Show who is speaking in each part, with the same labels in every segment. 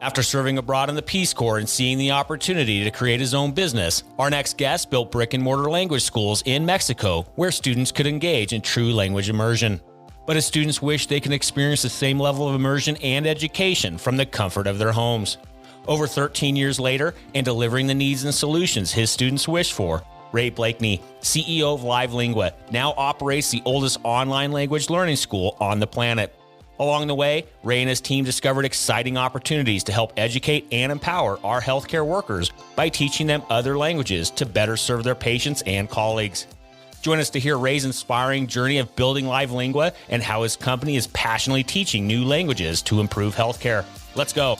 Speaker 1: After serving abroad in the Peace Corps and seeing the opportunity to create his own business, our next guest built brick-and-mortar language schools in Mexico where students could engage in true language immersion. But his students wish they can experience the same level of immersion and education from the comfort of their homes. Over 13 years later, and delivering the needs and solutions his students wish for, Ray Blakney, CEO of Livelingua, now operates the oldest online language learning school on the planet. Along the way, Ray and his team discovered exciting opportunities to help educate and empower our healthcare workers by teaching them other languages to better serve their patients and colleagues. Join us to hear Ray's inspiring journey of building Livelingua and how his company is passionately teaching new languages to improve healthcare. Let's go.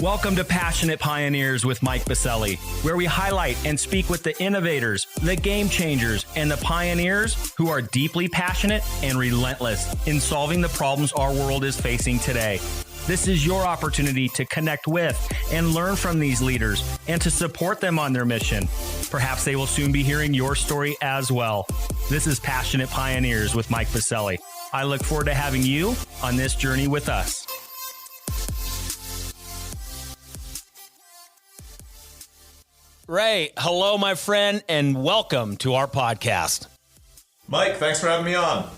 Speaker 1: Welcome to Passionate Pioneers with Mike Biselli, where we highlight and speak with the innovators, the game changers, and the pioneers who are deeply passionate and relentless in solving the problems our world is facing today. This is your opportunity to connect with and learn from these leaders and to support them on their mission. Perhaps they will soon be hearing your story as well. This is Passionate Pioneers with Mike Biselli. I look forward to having you on this journey with us. Ray, hello, my friend, and welcome to our podcast.
Speaker 2: Mike, thanks for having me on.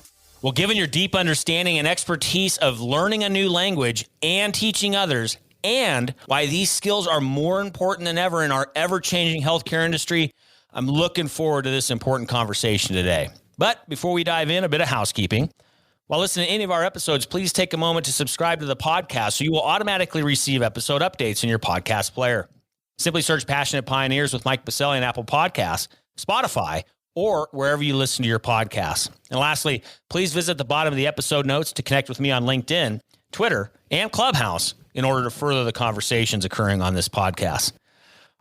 Speaker 1: Well, given your deep understanding and expertise of learning a new language and teaching others, and why these skills are more important than ever in our ever-changing healthcare industry, I'm looking forward to this important conversation today. But before we dive in, a bit of housekeeping. While listening to any of our episodes, please take a moment to subscribe to the podcast so you will automatically receive episode updates in your podcast player. Simply search Passionate Pioneers with Mike Biselli on Apple Podcasts, Spotify, or wherever you listen to your podcasts. And lastly, please visit the bottom of the episode notes to connect with me on LinkedIn, Twitter, and Clubhouse in order to further the conversations occurring on this podcast.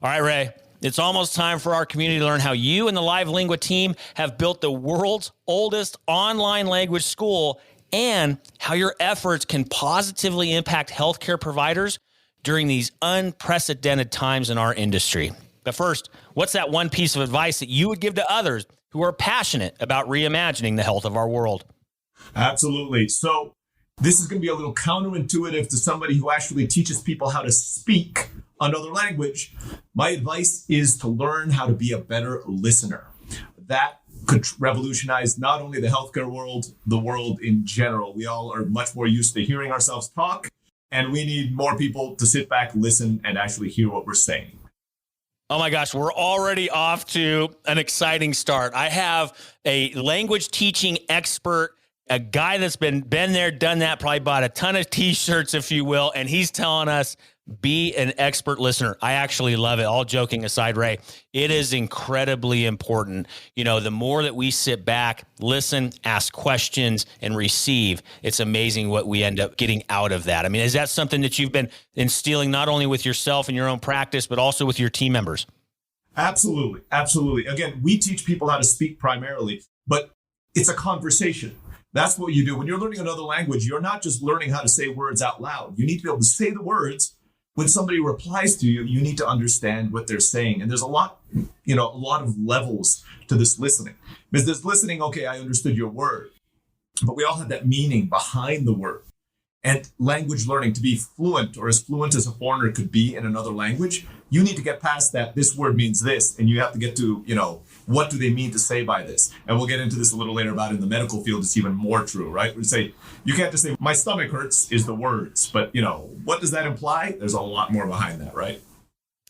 Speaker 1: All right, Ray, it's almost time for our community to learn how you and the Livelingua team have built the world's oldest online language school and how your efforts can positively impact healthcare providers during these unprecedented times in our industry. But first, what's that one piece of advice that you would give to others who are passionate about reimagining the health of our world?
Speaker 2: Absolutely. So this is going to be a little counterintuitive to somebody who actually teaches people how to speak another language. My advice is to learn how to be a better listener. That could revolutionize not only the healthcare world, the world in general. We all are much more used to hearing ourselves talk, and we need more people to sit back, listen, and actually hear what we're saying.
Speaker 1: Oh my gosh, we're already off to an exciting start. I have a language teaching expert, a guy that's been there, done that, probably bought a ton of t-shirts, if you will, and he's telling us, be an expert listener. I actually love it. All joking aside, Ray, it is incredibly important. You know, the more that we sit back, listen, ask questions, and receive, it's amazing what we end up getting out of that. I mean, is that something that you've been instilling not only with yourself and your own practice, but also with your team members?
Speaker 2: Absolutely. Absolutely. Again, we teach people how to speak primarily, but it's a conversation. That's what you do. When you're learning another language, you're not just learning how to say words out loud. You need to be able to say the words. When somebody replies to you, you need to understand what they're saying. And there's a lot of levels to this listening. Because there's listening, okay, I understood your word, but we all have that meaning behind the word. And language learning, to be fluent or as fluent as a foreigner could be in another language, you need to get past that. This word means this, and you have to get to, what do they mean to say by this? And we'll get into this a little later about in the medical field. It's even more true, right? We say, you can't just say, my stomach hurts is the words, but what does that imply? There's a lot more behind that, right?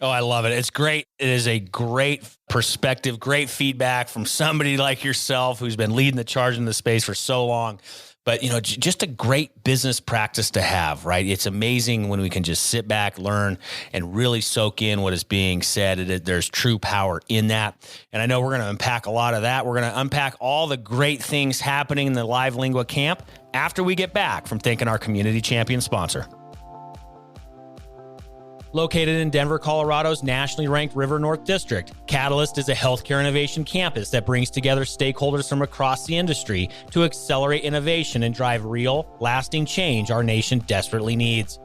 Speaker 1: Oh, I love it. It's great. It is a great perspective, great feedback from somebody like yourself who's been leading the charge in the space for so long. But, just a great business practice to have, right? It's amazing when we can just sit back, learn, and really soak in what is being said. There's true power in that. And I know we're going to unpack a lot of that. We're going to unpack all the great things happening in the Livelingua camp after we get back from thanking our community champion sponsor. Located in Denver, Colorado's nationally ranked River North District, Catalyst is a healthcare innovation campus that brings together stakeholders from across the industry to accelerate innovation and drive real, lasting change our nation desperately needs.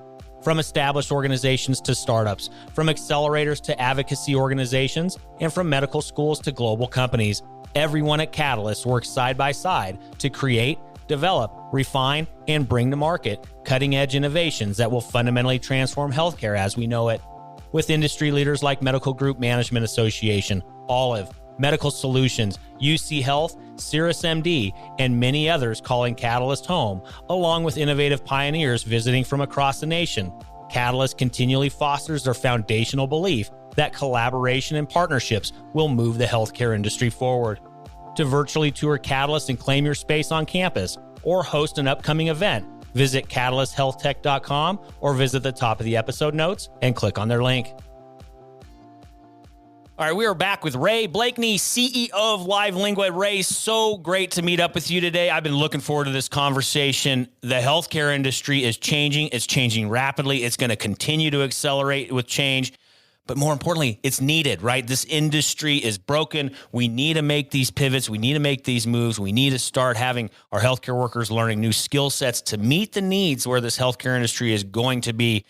Speaker 1: From established organizations to startups, from accelerators to advocacy organizations, and from medical schools to global companies, everyone at Catalyst works side by side to create, develop, refine, and bring to market cutting-edge innovations that will fundamentally transform healthcare as we know it. With industry leaders like Medical Group Management Association, Olive, Medical Solutions, UC Health, Cirrus MD, and many others calling Catalyst home, along with innovative pioneers visiting from across the nation. Catalyst continually fosters their foundational belief that collaboration and partnerships will move the healthcare industry forward. To virtually tour Catalyst and claim your space on campus or host an upcoming event, visit catalysthealthtech.com or visit the top of the episode notes and click on their link. All right, we are back with Ray Blakney, CEO of Livelingua. Ray, so great to meet up with you today. I've been looking forward to this conversation. The healthcare industry is changing. It's changing rapidly. It's going to continue to accelerate with change. But more importantly, it's needed, right? This industry is broken. We need to make these pivots. We need to make these moves. We need to start having our healthcare workers learning new skill sets to meet the needs where this healthcare industry is going to be.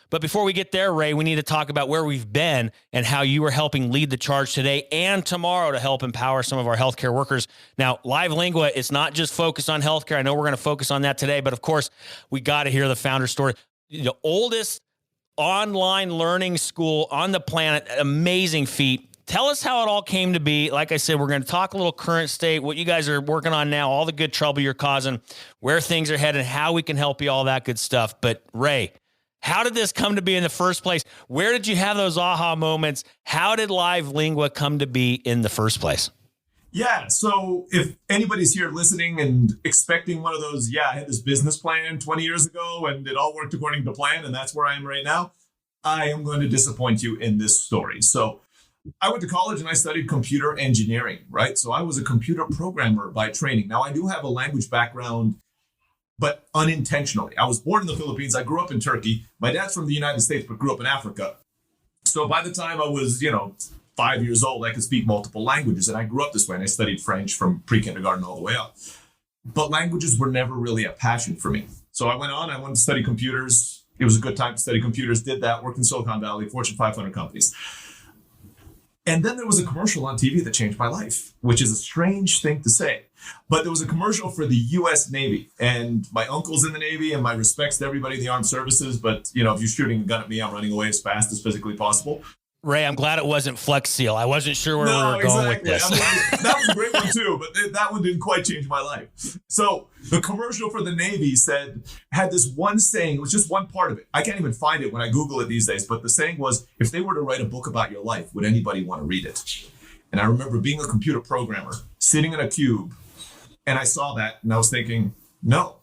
Speaker 1: But before we get there, Ray, we need to talk about where we've been and how you are helping lead the charge today and tomorrow to help empower some of our healthcare workers. Now, Livelingua, it's not just focused on healthcare. I know we're going to focus on that today, but of course, we got to hear the founder story. The oldest online learning school on the planet, amazing feat. Tell us how it all came to be. Like I said, we're going to talk a little current state, what you guys are working on now, all the good trouble you're causing, where things are headed, how we can help you, all that good stuff. But Ray, how did this come to be in the first place? Where did you have those aha moments? How did Livelingua come to be in the first place?
Speaker 2: Yeah. So if anybody's here listening and expecting one of those, I had this business plan 20 years ago and it all worked according to plan, and that's where I am right now, I am going to disappoint you in this story. So I went to college and I studied computer engineering, right? So I was a computer programmer by training. Now I do have a language background, but unintentionally. I was born in the Philippines. I grew up in Turkey. My dad's from the United States, but grew up in Africa. So by the time I was, 5 years old, I could speak multiple languages. And I grew up this way. And I studied French from pre-kindergarten all the way up. But languages were never really a passion for me. So I wanted to study computers. It was a good time to study computers. Did that, worked in Silicon Valley, Fortune 500 companies. And then there was a commercial on TV that changed my life, which is a strange thing to say. But there was a commercial for the U.S. Navy, and my uncle's in the Navy, and my respects to everybody in the armed services. But, if you're shooting a gun at me, I'm running away as fast as physically possible.
Speaker 1: Ray, I'm glad it wasn't Flex Seal. I wasn't sure where we were going with this.
Speaker 2: That was a great one too, but that one didn't quite change my life. So the commercial for the Navy had this one saying. It was just one part of it. I can't even find it when I Google it these days. But the saying was, if they were to write a book about your life, would anybody want to read it? And I remember being a computer programmer, sitting in a cube, and I saw that, and I was thinking, no,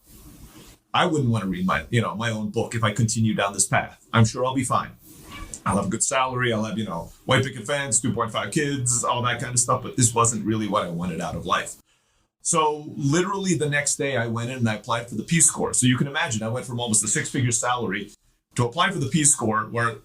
Speaker 2: I wouldn't want to read my own book if I continue down this path. I'm sure I'll be fine. I'll have a good salary. I'll have, white picket fence, 2.5 kids, all that kind of stuff. But this wasn't really what I wanted out of life. So literally the next day I went in and I applied for the Peace Corps. So you can imagine I went from almost a 6-figure salary to apply for the Peace Corps, where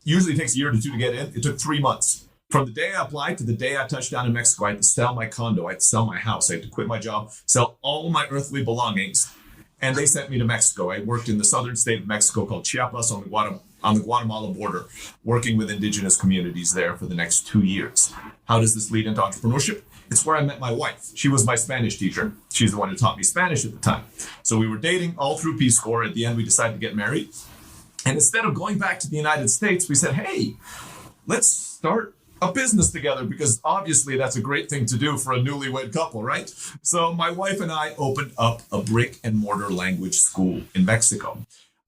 Speaker 2: usually it takes a year to 2 to get in. It took 3 months. From the day I applied to the day I touched down in Mexico, I had to sell my condo. I had to sell my house. I had to quit my job, sell all my earthly belongings. And they sent me to Mexico. I worked in the southern state of Mexico called Chiapas on the Guatemala border, working with indigenous communities there for the next 2 years. How does this lead into entrepreneurship? It's where I met my wife. She was my Spanish teacher. She's the one who taught me Spanish at the time. So we were dating all through Peace Corps. At the end, we decided to get married. And instead of going back to the United States, we said, hey, let's start a business together, because obviously that's a great thing to do for a newlywed couple, right? So my wife and I opened up a brick and mortar language school in Mexico.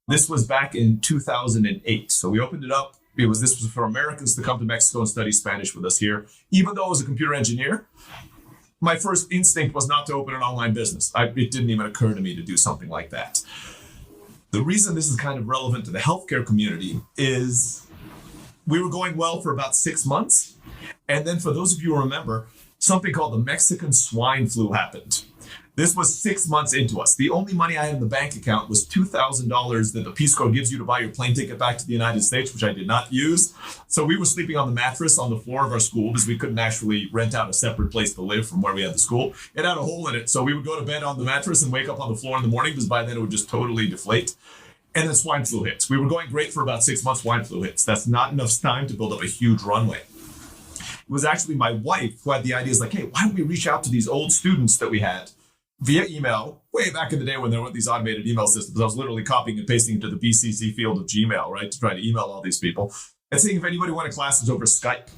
Speaker 2: This was back in 2008. So we opened it up. This was for Americans to come to Mexico and study Spanish with us here. Even though I was a computer engineer, my first instinct was not to open an online business. It didn't even occur to me to do something like that. The reason this is kind of relevant to the healthcare community is we were going well for about 6 months. And then for those of you who remember, something called the Mexican swine flu happened. This was 6 months into us. The only money I had in the bank account was $2,000 that the Peace Corps gives you to buy your plane ticket back to the United States, which I did not use. So we were sleeping on the mattress on the floor of our school because we couldn't actually rent out a separate place to live from where we had the school. It had a hole in it. So we would go to bed on the mattress and wake up on the floor in the morning, because by then it would just totally deflate. And then swine flu hits. We were going great for about 6 months. Swine flu hits. That's not enough time to build up a huge runway. It was actually my wife who had the ideas like, hey, why don't we reach out to these old students that we had via email, way back in the day when there weren't these automated email systems. I was literally copying and pasting into the BCC field of Gmail, right, to try to email all these people and seeing if anybody wanted classes over Skype.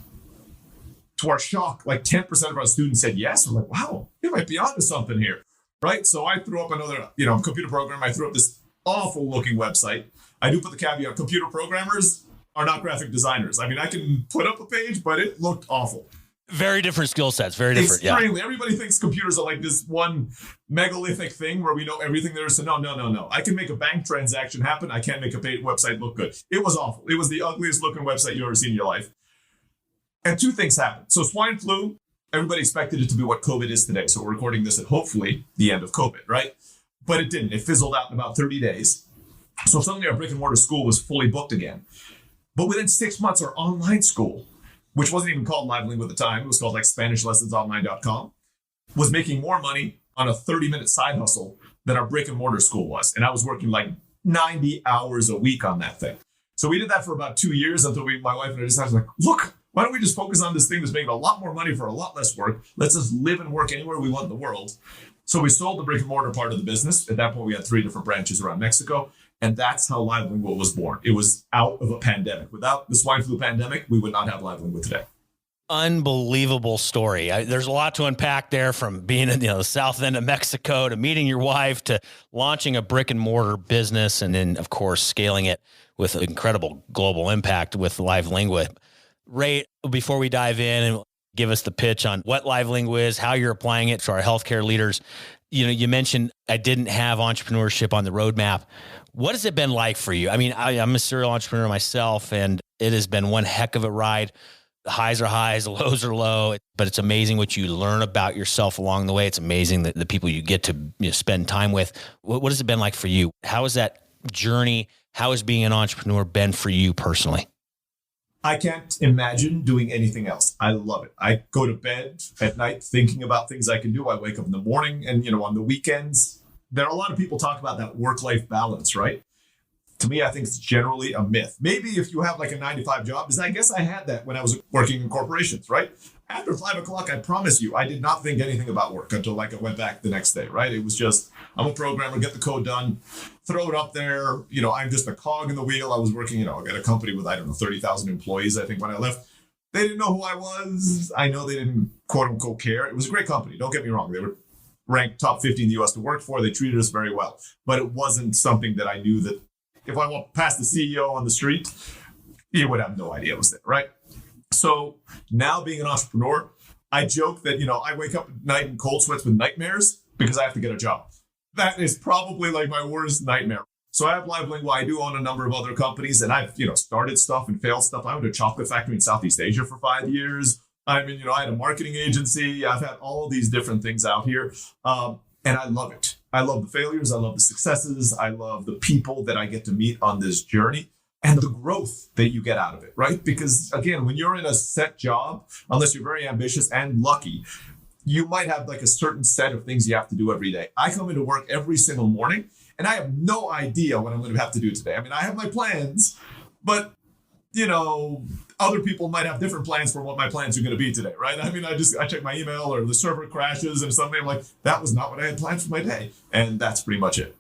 Speaker 2: To our shock, like 10% of our students said yes. We're like, wow, you might be onto something here, right? So I threw up another, computer program. I threw up this awful looking website. I do put the caveat, computer programmers are not graphic designers. I mean, I can put up a page, but it looked awful.
Speaker 1: Very different skill sets. Very different.
Speaker 2: Extremely.
Speaker 1: Yeah.
Speaker 2: Everybody thinks computers are like this one megalithic thing where we know everything there is to know. No. I can make a bank transaction happen. I can't make a paid website look good. It was awful. It was the ugliest looking website you've ever seen in your life. And two things happened. So swine flu, everybody expected it to be what COVID is today. So we're recording this at hopefully the end of COVID, right? But it didn't. It fizzled out in about 30 days. So suddenly our brick and mortar school was fully booked again. But within 6 months, our online school, which wasn't even called Livelingua at the time, it was called like SpanishLessonsOnline.com, was making more money on a 30-minute side hustle than our brick and mortar school was. And I was working like 90 hours a week on that thing. So we did that for about 2 years until my wife and I decided, like, look, why don't we just focus on this thing that's making a lot more money for a lot less work? Let's just live and work anywhere we want in the world. So we sold the brick and mortar part of the business. At that point, we had 3 different branches around Mexico. And that's how Livelingua was born. It was out of a pandemic. Without the swine flu pandemic, we would not have Livelingua today.
Speaker 1: Unbelievable story. There's a lot to unpack there, from being in the south end of Mexico to meeting your wife to launching a brick and mortar business. And then, of course, scaling it with incredible global impact with Livelingua. Ray, before we dive in and give us the pitch on what Livelingua is, how you're applying it to our healthcare leaders. You mentioned I didn't have entrepreneurship on the roadmap. What has it been like for you? I mean, I'm a serial entrepreneur myself, and it has been one heck of a ride. The highs are highs, the lows are low, but it's amazing what you learn about yourself along the way. It's amazing that the people you get to spend time with. What has it been like for you? How is that journey? How has being an entrepreneur been for you personally?
Speaker 2: I can't imagine doing anything else. I love it. I go to bed at night thinking about things I can do. I wake up in the morning and, on the weekends, there are a lot of people talk about that work-life balance, right? To me, I think it's generally a myth. Maybe if you have like a 9-to-5 job, because I guess I had that when I was working in corporations, right? After 5 o'clock, I promise you, I did not think anything about work until I went back the next day, right? It was just, I'm a programmer, get the code done, throw it up there. I'm just a cog in the wheel. I was working, at a company with, 30,000 employees, I think, when I left. They didn't know who I was. I know they didn't, quote unquote, care. It was a great company. Don't get me wrong. They were ranked top 50 in the US to work for. They treated us very well. But it wasn't something that I knew that if I walked past the CEO on the street, he would have no idea it was there, right? So now being an entrepreneur, I joke that, I wake up at night in cold sweats with nightmares because I have to get a job. That is probably like my worst nightmare. So I have Livelingua. I do own a number of other companies, and I've, started stuff and failed stuff. I owned a chocolate factory in Southeast Asia for 5 years. I had a marketing agency. I've had all of these different things out here. And I love it. I love the failures. I love the successes. I love the people that I get to meet on this journey and the growth that you get out of it, right? Because again, when you're in a set job, unless you're very ambitious and lucky, you might have like a certain set of things you have to do every day. I come into work every single morning and I have no idea what I'm going to have to do today. I mean, I have my plans, but other people might have different plans for what my plans are going to be today, right? I mean, I check my email or the server crashes and something. I'm like, that was not what I had planned for my day. And that's pretty much it.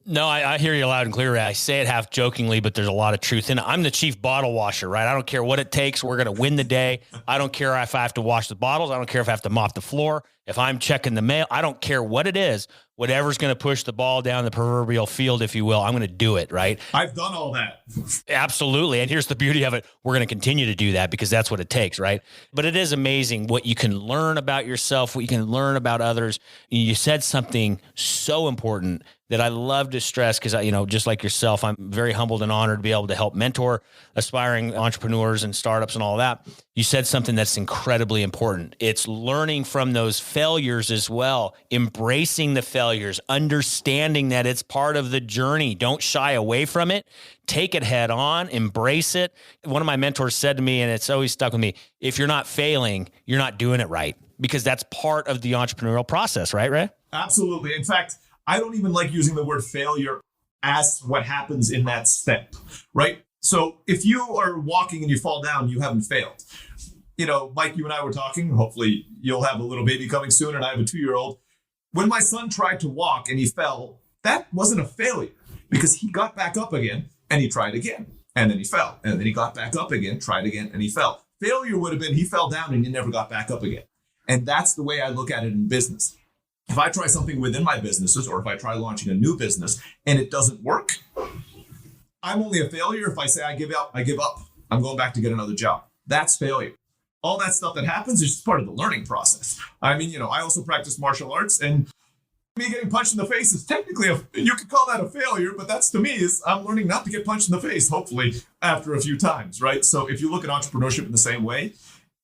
Speaker 1: No, I hear you loud and clear. I say it half jokingly, but there's a lot of truth in it. I'm the chief bottle washer, right? I don't care what it takes. We're going to win the day. I don't care if I have to wash the bottles. I don't care if I have to mop the floor. If I'm checking the mail, I don't care what it is. Whatever's going to push the ball down the proverbial field, if you will, I'm going to do it, right?
Speaker 2: I've done all that.
Speaker 1: Absolutely. And here's the beauty of it. We're going to continue to do that because that's what it takes, right? But it is amazing what you can learn about yourself, what you can learn about others. You said something so important that I love to stress because, just like yourself, I'm very humbled and honored to be able to help mentor aspiring entrepreneurs and startups and all that. You said something that's incredibly important. It's learning from those failures as well, embracing the failures, understanding that it's part of the journey. Don't shy away from it. Take it head on, embrace it. One of my mentors said to me, and it's always stuck with me, if you're not failing, you're not doing it right, because that's part of the entrepreneurial process, right, Ray?
Speaker 2: Absolutely. In fact, I don't even like using the word failure as what happens in that step, right? So if you are walking and you fall down, you haven't failed. Mike, you and I were talking, hopefully you'll have a little baby coming soon, and I have a 2-year-old. When my son tried to walk and he fell, that wasn't a failure because he got back up again and he tried again. And then he fell. And then he got back up again, tried again, and he fell. Failure would have been he fell down and he never got back up again. And that's the way I look at it in business. If I try something within my businesses, or if I try launching a new business and it doesn't work, I'm only a failure if I say I give up. I'm going back to get another job. That's failure. All that stuff that happens is just part of the learning process. I mean, I also practice martial arts, and me getting punched in the face is technically, you could call that a failure, but that's to me is I'm learning not to get punched in the face, hopefully, after a few times, right? So if you look at entrepreneurship in the same way,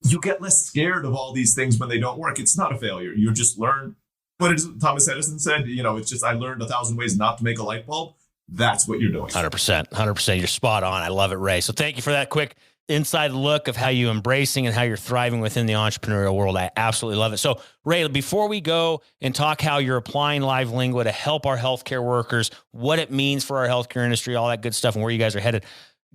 Speaker 2: you get less scared of all these things when they don't work. It's not a failure. You just learn. What Thomas Edison said, it's just, I learned 1,000 ways not to make a light bulb. That's what you're doing.
Speaker 1: 100%. You're spot on. I love it, Ray. So thank you for that quick inside look of how you're embracing and how you're thriving within the entrepreneurial world. I absolutely love it. So Ray, before we go and talk how you're applying Livelingua to help our healthcare workers, what it means for our healthcare industry, all that good stuff, and where you guys are headed,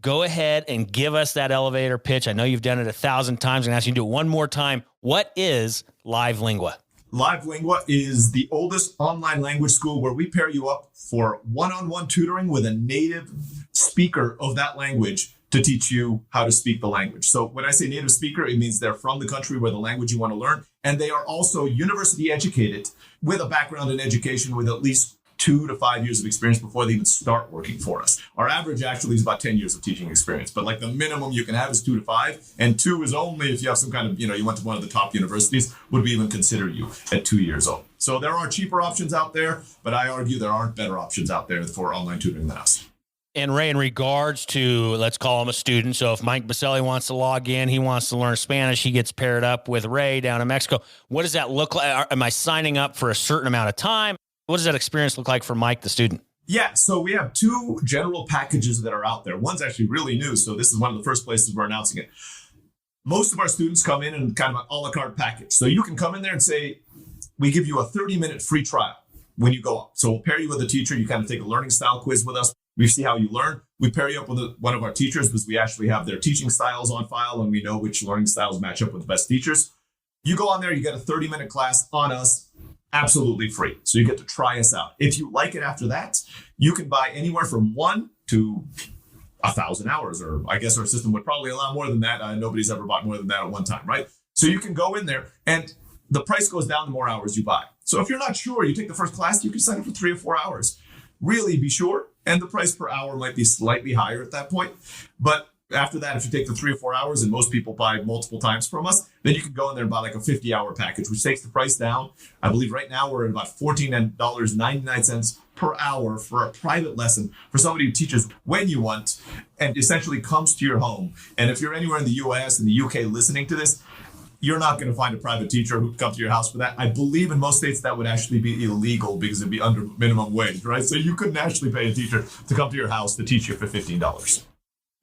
Speaker 1: go ahead and give us that elevator pitch. I know you've done it 1,000 times. I'm going to ask you to do it one more time. What is Livelingua?
Speaker 2: Livelingua is the oldest online language school where we pair you up for one-on-one tutoring with a native speaker of that language to teach you how to speak the language. So when I say native speaker, it means they're from the country where the language you want to learn. And they are also university educated with a background in education with at least 2 to 5 years of experience before they even start working for us. Our average actually is about 10 years of teaching experience, but like the minimum you can have is 2 to 5, and 2 is only if you have some kind of, you went to one of the top universities, would we even consider you at 2 years old. So there are cheaper options out there, but I argue there aren't better options out there for online tutoring than us.
Speaker 1: And Ray, in regards to, let's call him a student. So if Mike Biselli wants to log in, he wants to learn Spanish, he gets paired up with Ray down in Mexico. What does that look like? Am I signing up for a certain amount of time? What does that experience look like for Mike, the student?
Speaker 2: Yeah, so we have 2 general packages that are out there. One's actually really new, so this is one of the first places we're announcing it. Most of our students come in kind of an a la carte package. So you can come in there and say, we give you a 30-minute free trial when you go up. So we'll pair you with a teacher. You kind of take a learning style quiz with us. We see how you learn. We pair you up with one of our teachers because we actually have their teaching styles on file and we know which learning styles match up with the best teachers. You go on there, you get a 30-minute class on us, absolutely free. So you get to try us out. If you like it after that, you can buy anywhere from 1 to 1,000 hours, or I guess our system would probably allow more than that. Nobody's ever bought more than that at one time, right? So you can go in there and the price goes down the more hours you buy. So if you're not sure, you take the first class, you can sign up for 3 or 4 hours. Really be sure. And the price per hour might be slightly higher at that point. But after that, if you take the 3 or 4 hours, and most people buy multiple times from us, then you can go in there and buy like a 50-hour package, which takes the price down. I believe right now we're at about $14.99 per hour for a private lesson for somebody who teaches when you want and essentially comes to your home. And if you're anywhere in the US and the UK listening to this, you're not going to find a private teacher who would come to your house for that. I believe in most states that would actually be illegal because it'd be under minimum wage, right? So you couldn't actually pay a teacher to come to your house to teach you for $15.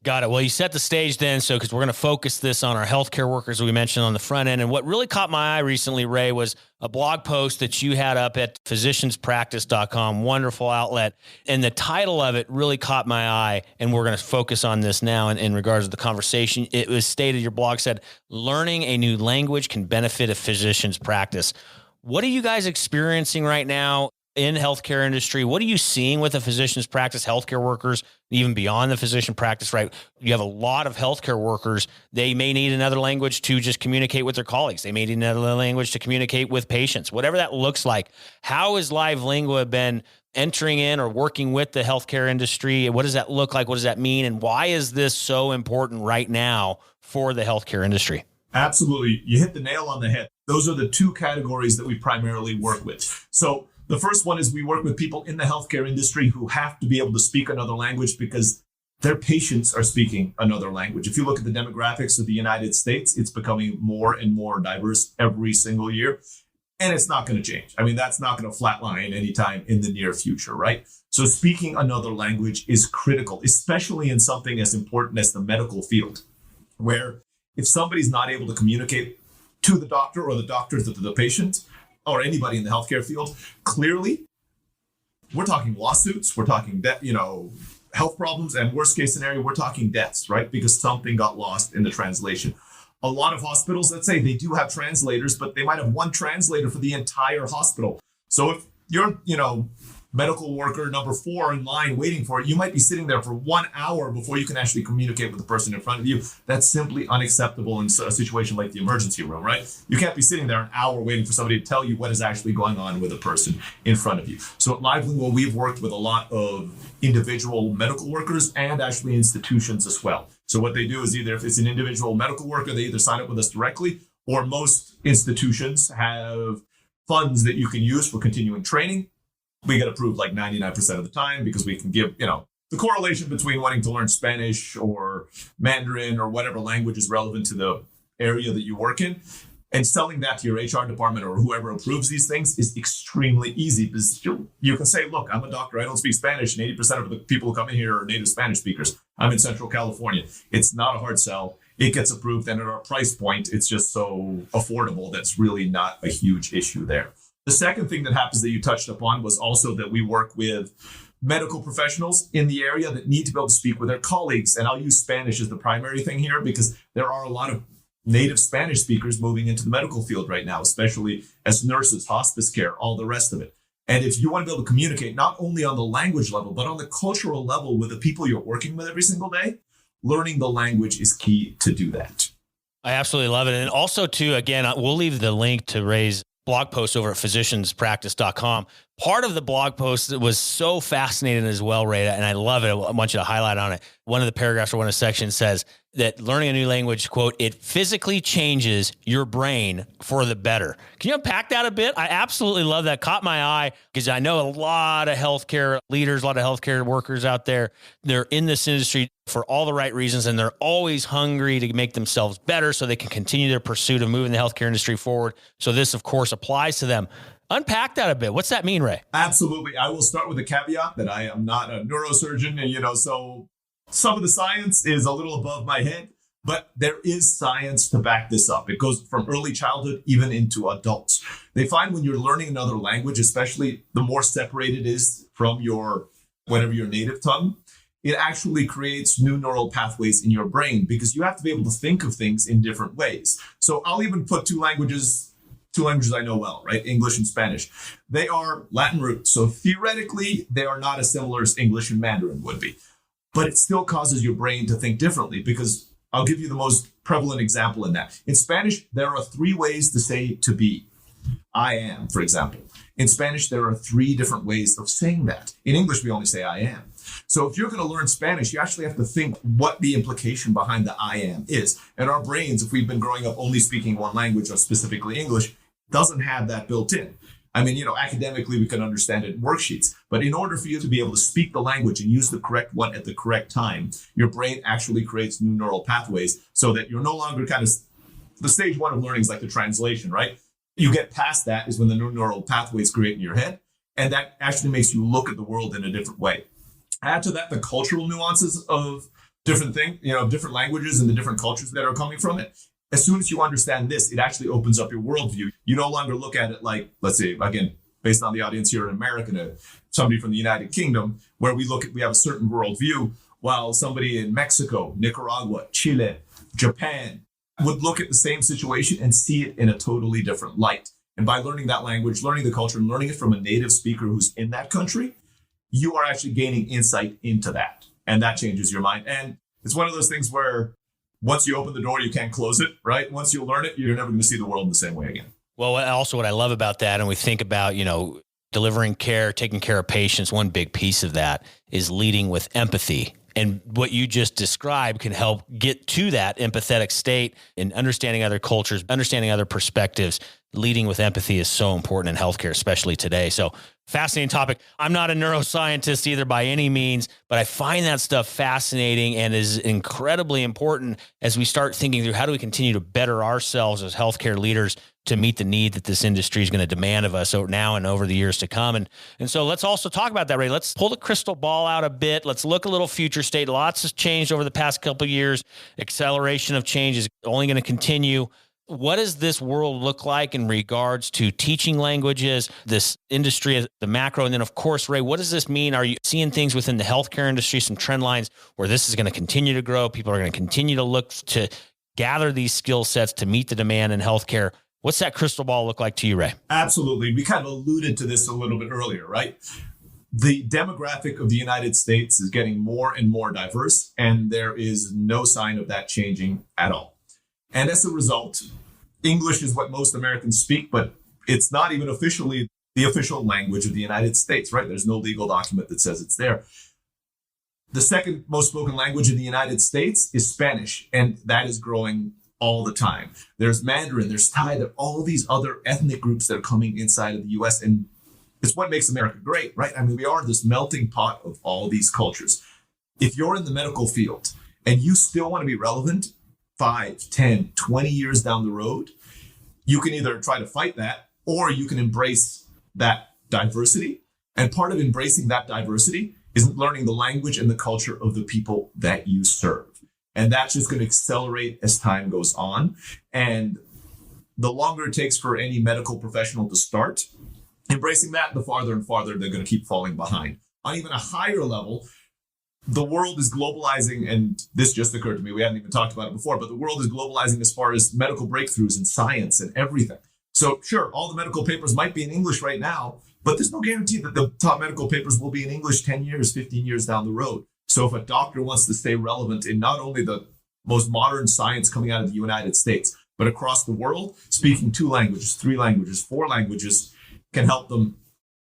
Speaker 1: Got it. Well, you set the stage then, so because we're going to focus this on our healthcare workers we mentioned on the front end. And what really caught my eye recently, Ray, was a blog post that you had up at physicianspractice.com, wonderful outlet. And the title of it really caught my eye, and we're going to focus on this now in regards to the conversation. It was stated, your blog said, learning a new language can benefit a physician's practice. What are you guys experiencing right now in healthcare industry? What are you seeing with a physician's practice, healthcare workers, even beyond the physician practice, right? You have a lot of healthcare workers. They may need another language to just communicate with their colleagues. They may need another language to communicate with patients, whatever that looks like. How has Livelingua been entering in or working with the healthcare industry? What does that look like? What does that mean? And why is this so important right now for the healthcare industry?
Speaker 2: Absolutely. You hit the nail on the head. Those are the 2 categories that we primarily work with. So the first one is we work with people in the healthcare industry who have to be able to speak another language because their patients are speaking another language. If you look at the demographics of the United States, it's becoming more and more diverse every single year. And it's not going to change. I mean, that's not going to flatline anytime in the near future, right? So speaking another language is critical, especially in something as important as the medical field, where if somebody's not able to communicate to the doctor or the doctor to the patient, or anybody in the healthcare field, clearly, we're talking lawsuits, we're talking health problems, and worst case scenario, we're talking deaths, right? Because something got lost in the translation. A lot of hospitals, let's say they do have translators, but they might have one translator for the entire hospital. So if you're, medical worker number 4 in line waiting for it, you might be sitting there for 1 hour before you can actually communicate with the person in front of you. That's simply unacceptable in a situation like the emergency room, right? You can't be sitting there an hour waiting for somebody to tell you what is actually going on with a person in front of you. So at Livelingua, we've worked with a lot of individual medical workers and actually institutions as well. So what they do is either if it's an individual medical worker, they either sign up with us directly, or most institutions have funds that you can use for continuing training. We get approved like 99% of the time because we can give, the correlation between wanting to learn Spanish or Mandarin or whatever language is relevant to the area that you work in, and selling that to your HR department or whoever approves these things is extremely easy because you can say, look, I'm a doctor. I don't speak Spanish. And 80% of the people who come in here are native Spanish speakers. I'm in Central California. It's not a hard sell. It gets approved. And at our price point, it's just so affordable. That's really not a huge issue there. The second thing that happens that you touched upon was also that we work with medical professionals in the area that need to be able to speak with their colleagues. And I'll use Spanish as the primary thing here because there are a lot of native Spanish speakers moving into the medical field right now, especially as nurses, hospice care, all the rest of it. And if you want to be able to communicate not only on the language level, but on the cultural level with the people you're working with every single day, learning the language is key to do that.
Speaker 1: I absolutely love it. And also, too, again, we'll leave the link to Ray's blog post over at physicianspractice.com. Part of the blog post that was so fascinating as well, Ray, and I love it. I want you to highlight on it. One of the paragraphs or one of the sections says that learning a new language, quote, it physically changes your brain for the better. Can you unpack that a bit? I absolutely love that. Caught my eye because I know a lot of healthcare leaders, a lot of healthcare workers out there. They're in this industry for all the right reasons, and they're always hungry to make themselves better so they can continue their pursuit of moving the healthcare industry forward. So this, of course, applies to them. Unpack that a bit. What's that mean, Ray?
Speaker 2: Absolutely. I will start with a caveat that I am not a neurosurgeon, and so some of the science is a little above my head, but there is science to back this up. It goes from early childhood even into adults. They find when you're learning another language, especially the more separated it is from your native tongue, it actually creates new neural pathways in your brain because you have to be able to think of things in different ways. So I'll even put two languages I know well, right? English and Spanish. They are Latin roots. So theoretically, they are not as similar as English and Mandarin would be. But it still causes your brain to think differently because I'll give you the most prevalent example in that. In Spanish, there are 3 ways to say to be. I am, for example. In Spanish, there are 3 different ways of saying that. In English, we only say I am. So if you're going to learn Spanish, you actually have to think what the implication behind the I am is. And our brains, if we've been growing up only speaking one language or specifically English, doesn't have that built in. I mean, academically, we can understand it in worksheets. But in order for you to be able to speak the language and use the correct one at the correct time, your brain actually creates new neural pathways so that you're no longer the stage 1 of learning is like the translation, right? You get past that is when the new neural pathways create in your head. And that actually makes you look at the world in a different way. Add to that the cultural nuances of different things, different languages and the different cultures that are coming from it. As soon as you understand this, it actually opens up your worldview. You no longer look at it like, let's say, again, based on the audience here in America, somebody from the United Kingdom, where we have a certain worldview, while somebody in Mexico, Nicaragua, Chile, Japan would look at the same situation and see it in a totally different light. And by learning that language, learning the culture, and learning it from a native speaker who's in that country, you are actually gaining insight into that. And that changes your mind. And it's one of those things where once you open the door, you can't close it, right? Once you learn it, you're never going to see the world in the same way again.
Speaker 1: Well, also what I love about that, and we think about, delivering care, taking care of patients, one big piece of that is leading with empathy. And what you just described can help get to that empathetic state and understanding other cultures, understanding other perspectives. Leading with empathy is so important in healthcare, especially today. So fascinating topic. I'm not a neuroscientist either by any means, but I find that stuff fascinating and is incredibly important as we start thinking through how do we continue to better ourselves as healthcare leaders to meet the need that this industry is going to demand of us now and over the years to come. And so let's also talk about that, Ray. Let's pull the crystal ball out a bit. Let's look a little future state. Lots has changed over the past couple of years. Acceleration of change is only going to continue. What does this world look like in regards to teaching languages, this industry, the macro? And then, of course, Ray, what does this mean? Are you seeing things within the healthcare industry, some trend lines where this is going to continue to grow? People are going to continue to look to gather these skill sets to meet the demand in healthcare. What's that crystal ball look like to you, Ray?
Speaker 2: Absolutely. We kind of alluded to this a little bit earlier, right? The demographic of the United States is getting more and more diverse, and there is no sign of that changing at all. And as a result, English is what most Americans speak, but it's not even officially the official language of the United States, right? There's no legal document that says it's there. The second most spoken language in the United States is Spanish, and that is growing all the time. There's Mandarin, there's Thai, there are all these other ethnic groups that are coming inside of the US, and it's what makes America great, right? I mean, we are this melting pot of all these cultures. If you're in the medical field and you still want to be relevant 5, 10, 20 years down the road, you can either try to fight that or you can embrace that diversity. And part of embracing that diversity is learning the language and the culture of the people that you serve. And that's just going to accelerate as time goes on. And the longer it takes for any medical professional to start embracing that, the farther and farther they're going to keep falling behind. On even a higher level, the world is globalizing, and this just occurred to me. We hadn't even talked about it before, but the world is globalizing as far as medical breakthroughs in science and everything. So sure, all the medical papers might be in English right now, but there's no guarantee that the top medical papers will be in English 10 years, 15 years down the road. So if a doctor wants to stay relevant in not only the most modern science coming out of the United States, but across the world, speaking 2 languages, 3 languages, 4 languages can help them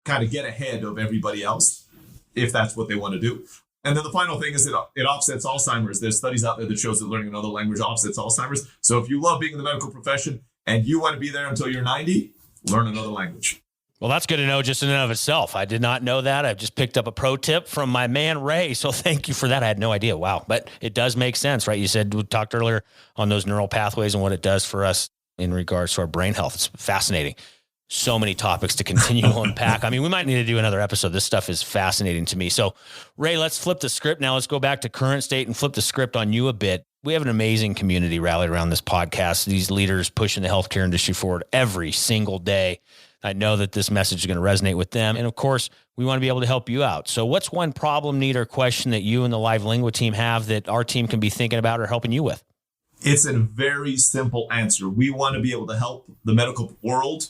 Speaker 2: kind of get ahead of everybody else, if that's what they want to do. And then the final thing is it offsets Alzheimer's. There's studies out there that shows that learning another language offsets Alzheimer's. So if you love being in the medical profession and you want to be there until you're 90, learn another language.
Speaker 1: Well, that's good to know just in and of itself. I did not know that. I've just picked up a pro tip from my man, Ray. So thank you for that. I had no idea. Wow. But it does make sense, right? You said, we talked earlier on those neural pathways and what it does for us in regards to our brain health. It's fascinating. So many topics to continue to unpack. I mean, we might need to do another episode. This stuff is fascinating to me. So Ray, let's flip the script now. Let's go back to current state and flip the script on you a bit. We have an amazing community rallied around this podcast. These leaders pushing the healthcare industry forward every single day. I know that this message is going to resonate with them. And of course, we want to be able to help you out. So what's one problem, need, or question that you and the Livelingua team have that our team can be thinking about or helping you with?
Speaker 2: It's a very simple answer. We want to be able to help the medical world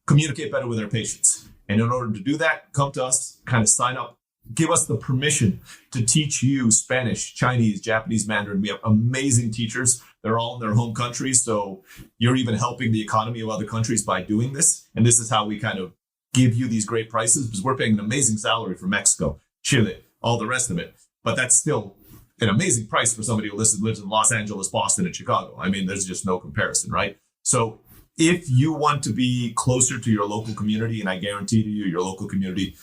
Speaker 2: communicate better with their patients. And in order to do that, come to us, kind of sign up, give us the permission to teach you Spanish, Chinese, Japanese, Mandarin. We have amazing teachers. They're all in their home countries. So you're even helping the economy of other countries by doing this. And this is how we kind of give you these great prices, because we're paying an amazing salary for Mexico, Chile, all the rest of it. But that's still an amazing price for somebody who lives in Los Angeles, Boston, and Chicago. I mean, there's just no comparison, right? So if you want to be closer to your local community, and I guarantee to you, your local community,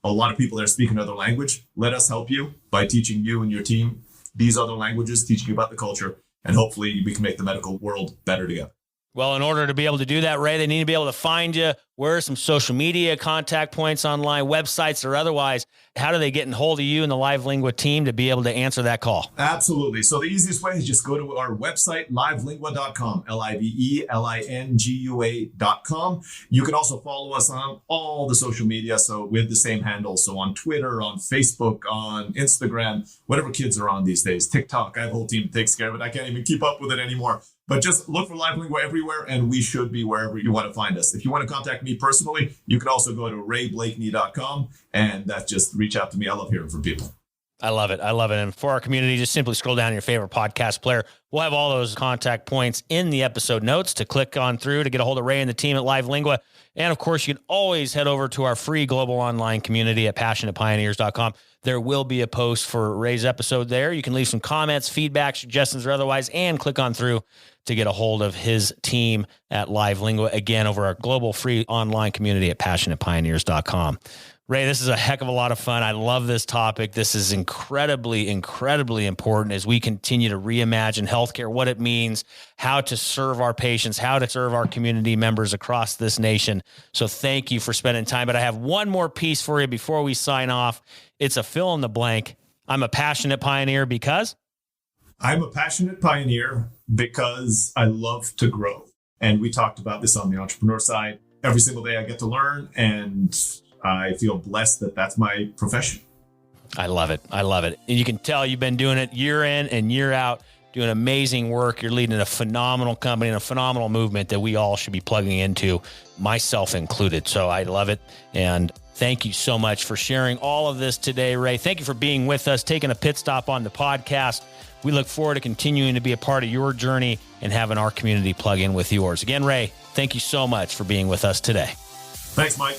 Speaker 2: a lot of people there speak another language, let us help you by teaching you and your team these other languages, teaching you about the culture, and hopefully we can make the medical world better together.
Speaker 1: Well, in order to be able to do that, Ray, they need to be able to find you. Where are some social media contact points online, websites or otherwise? How do they get in hold of you and the Livelingua team to be able to answer that call?
Speaker 2: Absolutely. So the easiest way is just go to our website, livelingua.com, livelingua.com. You can also follow us on all the social media. So with the same handle. So on Twitter, on Facebook, on Instagram, whatever kids are on these days, TikTok. I have a whole team that takes care of it. I can't even keep up with it anymore. But just look for Livelingua everywhere, and we should be wherever you want to find us. If you want to contact me personally, you can also go to rayblakney.com, and that's just reach out to me. I love hearing from people.
Speaker 1: I love it. I love it. And for our community, just simply scroll down to your favorite podcast player. We'll have all those contact points in the episode notes to click on through to get a hold of Ray and the team at Livelingua. And of course, you can always head over to our free global online community at passionatepioneers.com. There will be a post for Ray's episode there. You can leave some comments, feedback, suggestions, or otherwise, and click on through to get a hold of his team at Livelingua. Again, over our global free online community at passionatepioneers.com. Ray, this is a heck of a lot of fun. I love this topic. This is incredibly, incredibly important as we continue to reimagine healthcare, what it means, how to serve our patients, how to serve our community members across this nation. So thank you for spending time. But I have one more piece for you before we sign off. It's a fill in the blank. I'm a passionate pioneer because?
Speaker 2: I'm a passionate pioneer because I love to grow. And we talked about this on the entrepreneur side. Every single day I get to learn, and I feel blessed that that's my profession.
Speaker 1: I love it. I love it. And you can tell you've been doing it year in and year out, doing amazing work. You're leading a phenomenal company and a phenomenal movement that we all should be plugging into, myself included. So I love it. And thank you so much for sharing all of this today, Ray. Thank you for being with us, taking a pit stop on the podcast. We look forward to continuing to be a part of your journey and having our community plug in with yours. Again, Ray, thank you so much for being with us today.
Speaker 2: Thanks, Mike.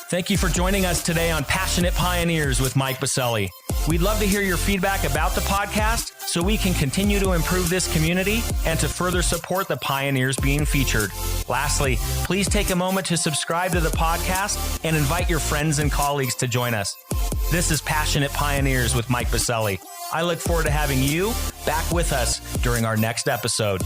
Speaker 1: Thank you for joining us today on Passionate Pioneers with Mike Biselli. We'd love to hear your feedback about the podcast so we can continue to improve this community and to further support the pioneers being featured. Lastly, please take a moment to subscribe to the podcast and invite your friends and colleagues to join us. This is Passionate Pioneers with Mike Biselli. I look forward to having you back with us during our next episode.